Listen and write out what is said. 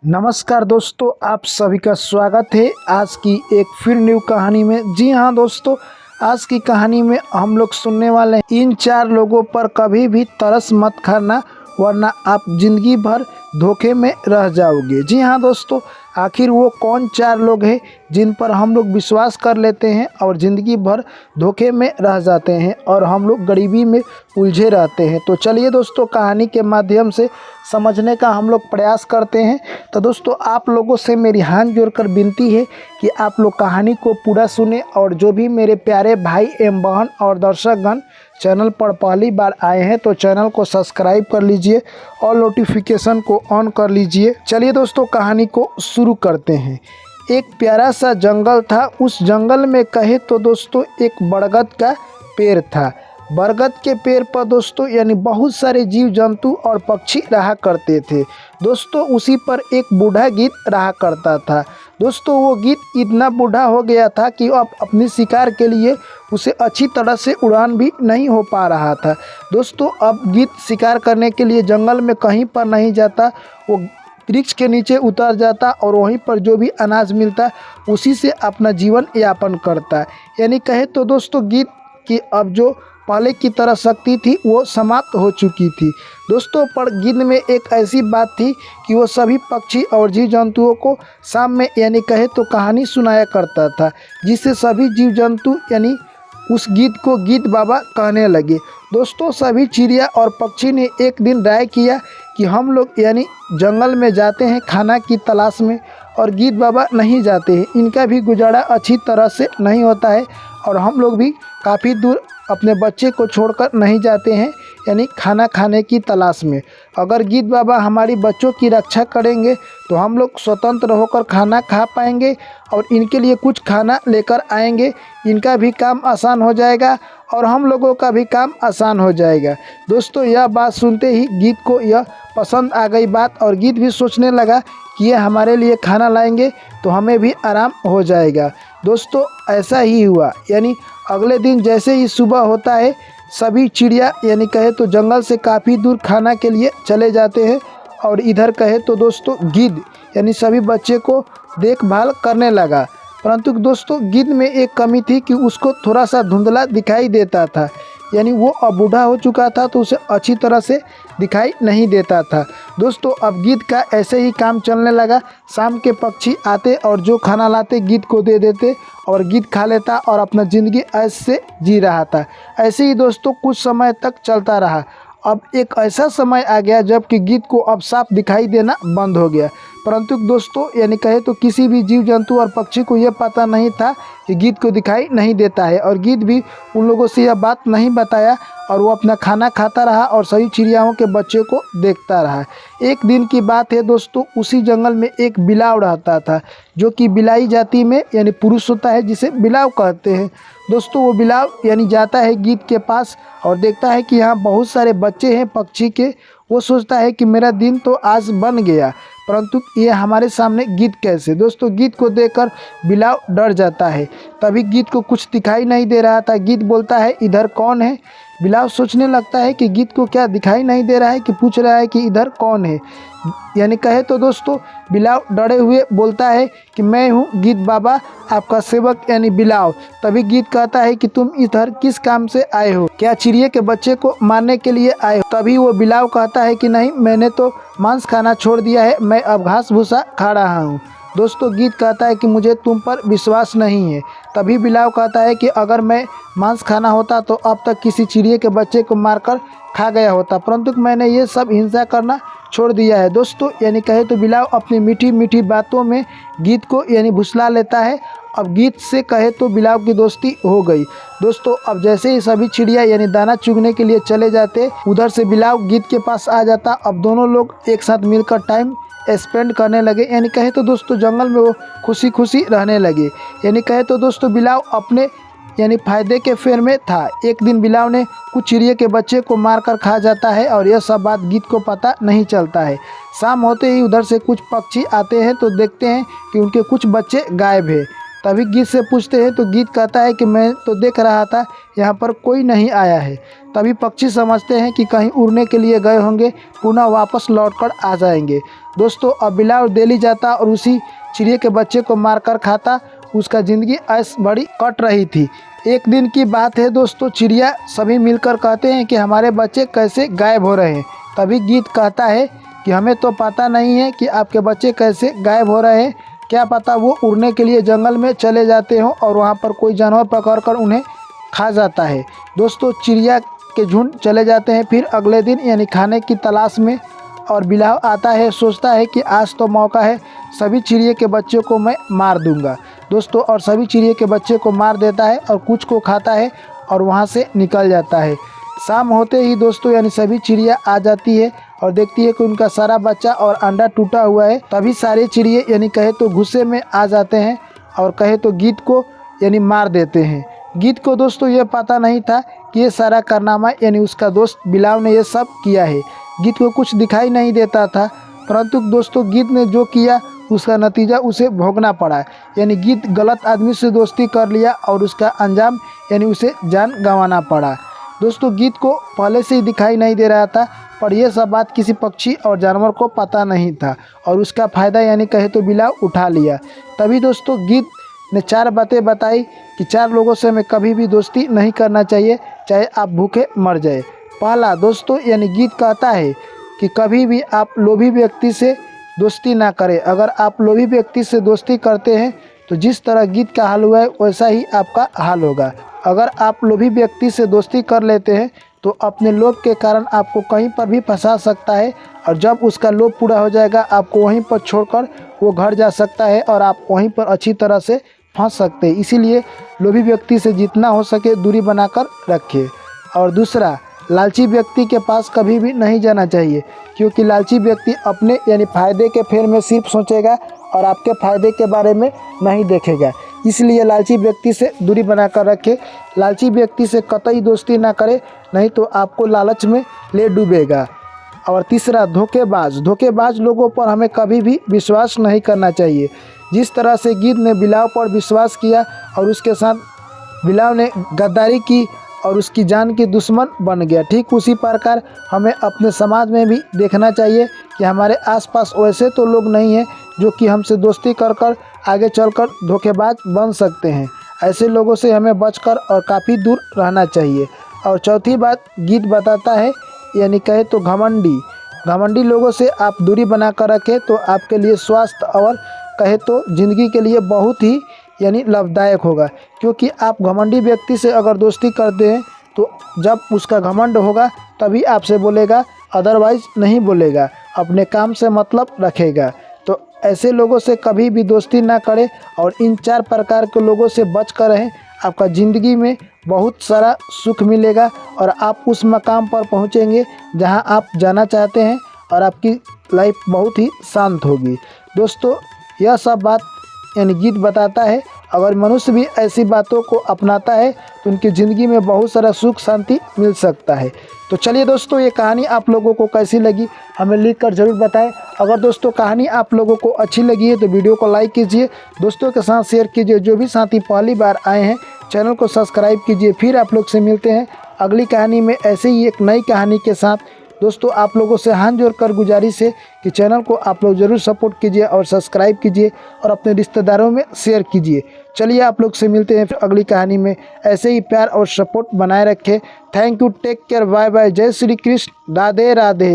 नमस्कार दोस्तों, आप सभी का स्वागत है आज की एक फिर न्यू कहानी में। जी हाँ दोस्तों, आज की कहानी में हम लोग सुनने वाले हैं इन 4 लोगों पर कभी भी तरस मत खाना, वरना आप जिंदगी भर धोखे में रह जाओगे। जी हाँ दोस्तों, आखिर वो कौन 4 लोग हैं जिन पर हम लोग विश्वास कर लेते हैं और ज़िंदगी भर धोखे में रह जाते हैं और हम लोग गरीबी में उलझे रहते हैं। तो चलिए दोस्तों, कहानी के माध्यम से समझने का हम लोग प्रयास करते हैं। तो दोस्तों, आप लोगों से मेरी हाथ जोड़कर विनती है कि आप लोग कहानी को पूरा सुने और जो भी मेरे प्यारे भाई एवं बहन और दर्शकगण चैनल पर पहली बार आए हैं तो चैनल को सब्सक्राइब कर लीजिए और नोटिफिकेशन को ऑन कर लीजिए। चलिए दोस्तों, कहानी को शुरू करते हैं। एक प्यारा सा जंगल था। उस जंगल में कहे तो दोस्तों एक बरगद का पेड़ था। बरगद के पेड़ पर दोस्तों यानी बहुत सारे जीव जंतु और पक्षी रहा करते थे। दोस्तों उसी पर एक बूढ़ा गीद रहा करता था। दोस्तों वो गीद इतना बूढ़ा हो गया था कि अब अपनी शिकार के लिए उसे अच्छी तरह से उड़ान भी नहीं हो पा रहा था। दोस्तों अब गीद शिकार करने के लिए जंगल में कहीं पर नहीं जाता, वो वृक्ष के नीचे उतर जाता और वहीं पर जो भी अनाज मिलता उसी से अपना जीवन यापन करता। यानी कहे तो दोस्तों गीद की अब जो पहले की तरह शक्ति थी वो समाप्त हो चुकी थी। दोस्तों पर गिद्ध में एक ऐसी बात थी कि वो सभी पक्षी और जीव जंतुओं को शाम में यानी कहे तो कहानी सुनाया करता था, जिससे सभी जीव जंतु यानी उस गिद्ध को गिद्ध बाबा कहने लगे। दोस्तों सभी चिड़िया और पक्षी ने एक दिन राय किया कि हम लोग यानी जंगल में जाते हैं खाना की तलाश में और गिद्ध बाबा नहीं जाते हैं। इनका भी गुजारा अच्छी तरह से नहीं होता है और हम लोग भी काफ़ी दूर अपने बच्चे को छोड़कर नहीं जाते हैं यानी खाना खाने की तलाश में। अगर गिद्ध बाबा हमारी बच्चों की रक्षा करेंगे तो हम लोग स्वतंत्र होकर खाना खा पाएंगे और इनके लिए कुछ खाना लेकर आएंगे। इनका भी काम आसान हो जाएगा और हम लोगों का भी काम आसान हो जाएगा। दोस्तों यह बात सुनते ही गिद्ध को यह पसंद आ गई बात और गिद्ध भी सोचने लगा कि ये हमारे लिए खाना लाएंगे तो हमें भी आराम हो जाएगा। दोस्तों ऐसा ही हुआ। यानी अगले दिन जैसे ही सुबह होता है सभी चिड़िया यानी कहे तो जंगल से काफ़ी दूर खाना के लिए चले जाते हैं और इधर कहे तो दोस्तों गिद्ध यानी सभी बच्चे को देखभाल करने लगा। परंतु दोस्तों गिद्ध में एक कमी थी कि उसको थोड़ा सा धुंधला दिखाई देता था। यानी वो अब बूढ़ा हो चुका था तो उसे अच्छी तरह से दिखाई नहीं देता था। दोस्तों अब गिद्ध का ऐसे ही काम चलने लगा। शाम के पक्षी आते और जो खाना लाते गिद्ध को दे देते और गिद्ध खा लेता और अपना ज़िंदगी ऐसे जी रहा था। ऐसे ही दोस्तों कुछ समय तक चलता रहा। अब एक ऐसा समय आ गया जब कि गिद्ध को अब साफ दिखाई देना बंद हो गया। परंतु दोस्तों यानी कहे तो किसी भी जीव जंतु और पक्षी को यह पता नहीं था कि गिद्ध को दिखाई नहीं देता है और गिद्ध भी उन लोगों से यह बात नहीं बताया और वो अपना खाना खाता रहा और सभी चिड़ियाओं के बच्चे को देखता रहा। एक दिन की बात है दोस्तों, उसी जंगल में एक बिलाव रहता था जो कि बिलाई जाति में यानी पुरुष होता है जिसे बिलाव कहते हैं। दोस्तों वो बिलाव यानी जाता है गिद्ध के पास और देखता है कि यहाँ बहुत सारे बच्चे हैं पक्षी के। वो सोचता है कि मेरा दिन तो आज बन गया, परंतु ये हमारे सामने गिद्ध कैसे। दोस्तों गिद्ध को देखकर बिलाव डर जाता है। तभी गिद्ध को कुछ दिखाई नहीं दे रहा था। गिद्ध बोलता है इधर कौन है। बिलाव सोचने लगता है कि गिद्ध को क्या दिखाई नहीं दे रहा है कि पूछ रहा है कि इधर कौन है। यानी कहे तो दोस्तों बिलाव डरे हुए बोलता है कि मैं हूँ गिद्ध बाबा, आपका सेवक यानी बिलाव। तभी गिद्ध कहता है कि तुम इधर किस काम से आए हो, क्या चिड़िया के बच्चे को मारने के लिए आए हो। तभी वो बिलाव कहता है कि नहीं, मैंने तो मांस खाना छोड़ दिया है, मैं अब घास भूसा खा रहा हूँ। दोस्तों गिद्ध कहता है कि मुझे तुम पर विश्वास नहीं है। तभी बिलाव कहता है कि अगर मैं मांस खाना होता तो अब तक किसी चिड़िया के बच्चे को मारकर खा गया होता, परंतु मैंने ये सब हिंसा करना छोड़ दिया है। दोस्तों यानी कहे तो बिलाव अपनी मीठी मीठी बातों में गिद्ध को यानी भुसला लेता है। अब गिद्ध से कहे तो बिलाव की दोस्ती हो गई। दोस्तों अब जैसे ही सभी चिड़िया यानी दाना चुगने के लिए चले जाते, उधर से बिलाव गिद्ध के पास आ जाता। अब दोनों लोग एक साथ मिलकर टाइम स्पेंड करने लगे। यानी कहे तो दोस्तों जंगल में वो खुशी खुशी रहने लगे। यानी कहे तो दोस्तों बिलाव अपने यानी फायदे के फेर में था। एक दिन बिलाव ने कुछ चिड़िया के बच्चे को मारकर खा जाता है और यह सब बात गिद्ध को पता नहीं चलता है। शाम होते ही उधर से कुछ पक्षी आते हैं तो देखते हैं कि उनके कुछ बच्चे गायब है। तभी गिद्ध से पूछते हैं तो गिद्ध कहता है कि मैं तो देख रहा था यहाँ पर कोई नहीं आया है। तभी पक्षी समझते हैं कि कहीं उड़ने के लिए गए होंगे, पुनः वापस लौटकर आ जाएंगे। दोस्तों अब बिलाव दिल्ली जाता और उसी चिड़िया के बच्चे को मारकर खाता। उसका ज़िंदगी ऐश बड़ी कट रही थी। एक दिन की बात है दोस्तों, चिड़िया सभी मिलकर कहते हैं कि हमारे बच्चे कैसे गायब हो रहे हैं। तभी गीत कहता है कि हमें तो पता नहीं है कि आपके बच्चे कैसे गायब हो रहे हैं, क्या पता वो उड़ने के लिए जंगल में चले जाते हों और वहाँ पर कोई जानवर पकड़कर उन्हें खा जाता है। दोस्तों चिड़िया के झुंड चले जाते हैं। फिर अगले दिन यानी खाने की तलाश में और बिलाव आता है, सोचता है कि आज तो मौका है, सभी चिड़िया के बच्चों को मैं मार दूंगा दोस्तों। और सभी चिड़िया के बच्चे को मार देता है और कुछ को खाता है और वहाँ से निकल जाता है। शाम होते ही दोस्तों यानी सभी चिड़िया आ जाती है और देखती है कि उनका सारा बच्चा और अंडा टूटा हुआ है। तभी सारे चिड़िए यानी कहे तो गुस्से में आ जाते हैं और कहे तो गीत को यानी मार देते हैं। गीत को दोस्तों ये पता नहीं था कि ये सारा कारनामा यानी उसका दोस्त बिलाव ने ये सब किया है। गीत को कुछ दिखाई नहीं देता था, परंतु दोस्तों गीत ने जो किया उसका नतीजा उसे भोगना पड़ा। यानी गीत गलत आदमी से दोस्ती कर लिया और उसका अंजाम यानी उसे जान गंवाना पड़ा। दोस्तों गीत को पहले से ही दिखाई नहीं दे रहा था, पर यह सब बात किसी पक्षी और जानवर को पता नहीं था और उसका फ़ायदा यानी कहे तो बिलाव उठा लिया। तभी दोस्तों गीत ने 4 बातें बताई कि 4 लोगों से हमें कभी भी दोस्ती नहीं करना चाहिए, चाहे आप भूखे मर जाए। पहला दोस्तों यानी गीत कहता है कि कभी भी आप लोभी व्यक्ति से दोस्ती ना करें। अगर आप लोभी व्यक्ति से दोस्ती करते हैं तो जिस तरह गीत का हाल हुआ है वैसा ही आपका हाल होगा। अगर आप लोभी व्यक्ति से दोस्ती कर लेते हैं तो अपने लोभ के कारण आपको कहीं पर भी फंसा सकता है और जब उसका लोभ पूरा हो जाएगा आपको वहीं पर छोड़कर वो घर जा सकता है और आप वहीं पर अच्छी तरह से फंस सकते हैं। इसीलिए लोभी व्यक्ति से जितना हो सके दूरी बनाकर रखें। और दूसरा, लालची व्यक्ति के पास कभी भी नहीं जाना चाहिए, क्योंकि लालची व्यक्ति अपने यानी फ़ायदे के फेर में सिर्फ सोचेगा और आपके फ़ायदे के बारे में नहीं देखेगा। इसलिए लालची व्यक्ति से दूरी बनाकर रखें। लालची व्यक्ति से कतई दोस्ती ना करें, नहीं तो आपको लालच में ले डूबेगा। और तीसरा, धोखेबाज लोगों पर हमें कभी भी विश्वास नहीं करना चाहिए। जिस तरह से गीत ने बिलाव पर विश्वास किया और उसके साथ बिलाव ने गद्दारी की और उसकी जान की दुश्मन बन गया, ठीक उसी प्रकार हमें अपने समाज में भी देखना चाहिए कि हमारे आसपास वैसे तो लोग नहीं हैं जो कि हमसे दोस्ती कर आगे चलकर धोखेबाज बन सकते हैं। ऐसे लोगों से हमें बचकर और काफ़ी दूर रहना चाहिए। और चौथी बात गीत बताता है यानी कहे तो घमंडी लोगों से आप दूरी बना कर रखें तो आपके लिए स्वास्थ्य और कहे तो ज़िंदगी के लिए बहुत ही यानी लाभदायक होगा। क्योंकि आप घमंडी व्यक्ति से अगर दोस्ती करते हैं तो जब उसका घमंड होगा तभी आपसे बोलेगा, अदरवाइज़ नहीं बोलेगा, अपने काम से मतलब रखेगा। तो ऐसे लोगों से कभी भी दोस्ती ना करें और इन 4 प्रकार के लोगों से बच कर रहें। आपका ज़िंदगी में बहुत सारा सुख मिलेगा और आप उस मकाम पर पहुँचेंगे जहाँ आप जाना चाहते हैं और आपकी लाइफ बहुत ही शांत होगी। दोस्तों यह सब बात यानी गीत बताता है, अगर मनुष्य भी ऐसी बातों को अपनाता है तो उनकी ज़िंदगी में बहुत सारा सुख शांति मिल सकता है। तो चलिए दोस्तों, ये कहानी आप लोगों को कैसी लगी हमें लिख कर ज़रूर बताएं। अगर दोस्तों कहानी आप लोगों को अच्छी लगी है तो वीडियो को लाइक कीजिए, दोस्तों के साथ शेयर कीजिए। जो भी साथी पहली बार आए हैं चैनल को सब्सक्राइब कीजिए। फिर आप लोग से मिलते हैं अगली कहानी में ऐसे ही एक नई कहानी के साथ। दोस्तों आप लोगों से हाथ जोड़कर गुजारिश है कि चैनल को आप लोग ज़रूर सपोर्ट कीजिए और सब्सक्राइब कीजिए और अपने रिश्तेदारों में शेयर कीजिए। चलिए आप लोग से मिलते हैं फिर अगली कहानी में। ऐसे ही प्यार और सपोर्ट बनाए रखें। Thank you, take care, bye bye, जय श्री कृष्ण, राधे राधे।